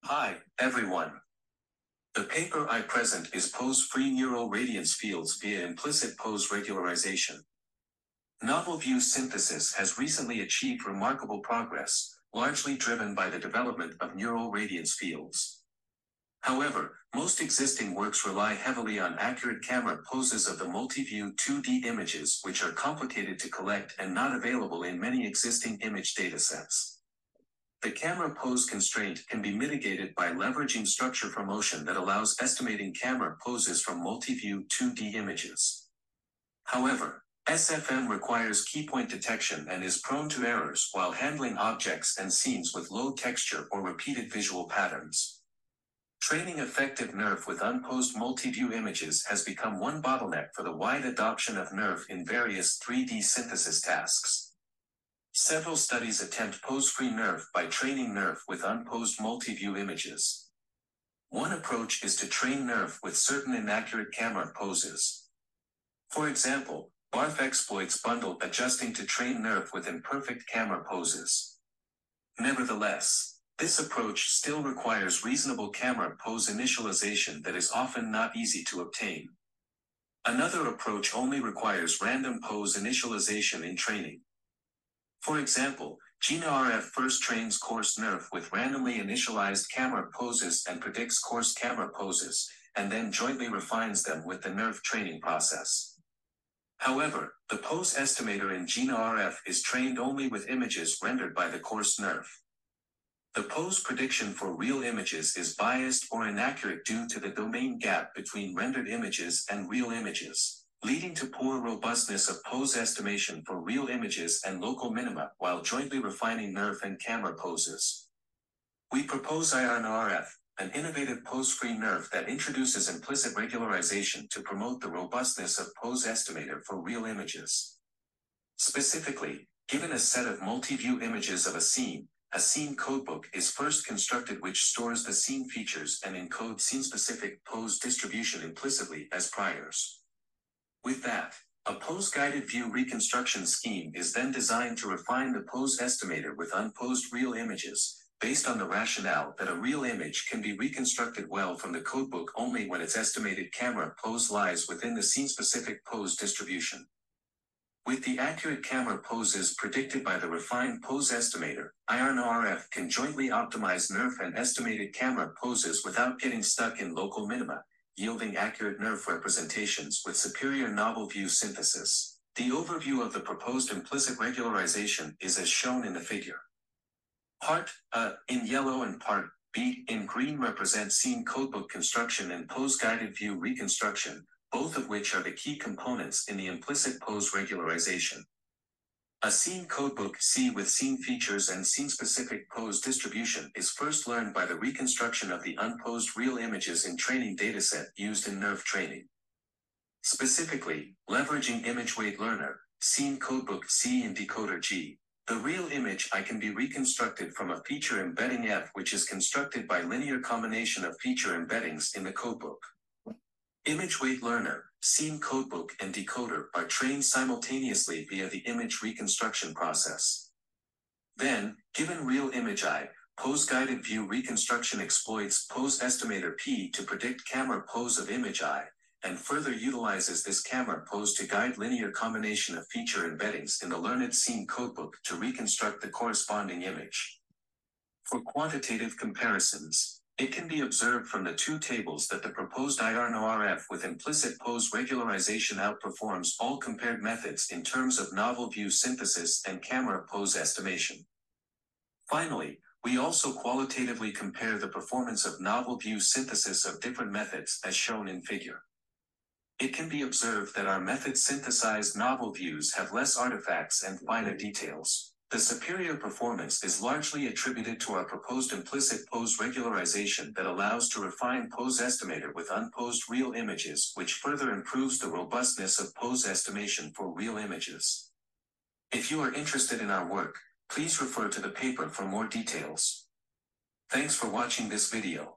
Hi, everyone. The paper I present is pose-free neural radiance fields via implicit pose regularization. Novel view synthesis has recently achieved remarkable progress, largely driven by the development of neural radiance fields. However, most existing works rely heavily on accurate camera poses of the multi-view 2D images, which are complicated to collect and not available in many existing image datasets. The camera pose constraint can be mitigated by leveraging structure for motion that allows estimating camera poses from multi-view 2D images. However, SFM requires keypoint detection and is prone to errors while handling objects and scenes with low texture or repeated visual patterns. Training effective NeRF with unposed multi-view images has become one bottleneck for the wide adoption of NeRF in various 3D synthesis tasks. Several studies attempt pose-free NeRF by training NeRF with unposed multi-view images. One approach is to train NeRF with certain inaccurate camera poses. For example, BARF exploits bundle adjusting to train NeRF with imperfect camera poses. Nevertheless, this approach still requires reasonable camera pose initialization that is often not easy to obtain. Another approach only requires random pose initialization in training. For example, GNRF first trains coarse NeRF with randomly initialized camera poses and predicts coarse camera poses, and then jointly refines them with the NeRF training process. However, the pose estimator in GNRF is trained only with images rendered by the coarse NeRF. The pose prediction for real images is biased or inaccurate due to the domain gap between rendered images and real images, leading to poor robustness of pose estimation for real images and local minima while jointly refining NeRF and camera poses. We propose IRNRF, an innovative pose-free NeRF that introduces implicit regularization to promote the robustness of pose estimator for real images. Specifically, given a set of multi-view images of a scene codebook is first constructed which stores the scene features and encodes scene-specific pose distribution implicitly as priors. With that, a pose-guided view reconstruction scheme is then designed to refine the pose estimator with unposed real images, based on the rationale that a real image can be reconstructed well from the codebook only when its estimated camera pose lies within the scene-specific pose distribution. With the accurate camera poses predicted by the refined pose estimator, IRNRF can jointly optimize NeRF and estimated camera poses without getting stuck in local minima, yielding accurate NeRF representations with superior novel view synthesis. The overview of the proposed implicit regularization is as shown in the figure. Part A in yellow and Part B in green represent scene codebook construction and pose-guided view reconstruction, both of which are the key components in the implicit pose regularization. A scene codebook C with scene features and scene-specific pose distribution is first learned by the reconstruction of the unposed real images in training dataset used in NeRF training. Specifically, leveraging image weight learner, scene codebook C and decoder G, the real image I can be reconstructed from a feature embedding F which is constructed by linear combination of feature embeddings in the codebook. Image weight learner, scene codebook and decoder are trained simultaneously via the image reconstruction process. Then, given real image I, pose-guided view reconstruction exploits pose estimator P to predict camera pose of image I, and further utilizes this camera pose to guide linear combination of feature embeddings in the learned scene codebook to reconstruct the corresponding image. For quantitative comparisons, it can be observed from the two tables that the proposed IRNRF with implicit pose regularization outperforms all compared methods in terms of novel view synthesis and camera pose estimation. Finally, we also qualitatively compare the performance of novel view synthesis of different methods as shown in figure. It can be observed that our methods synthesized novel views have less artifacts and finer details. The superior performance is largely attributed to our proposed implicit pose regularization that allows to refine pose estimator with unposed real images, which further improves the robustness of pose estimation for real images. If you are interested in our work, please refer to the paper for more details. Thanks for watching this video.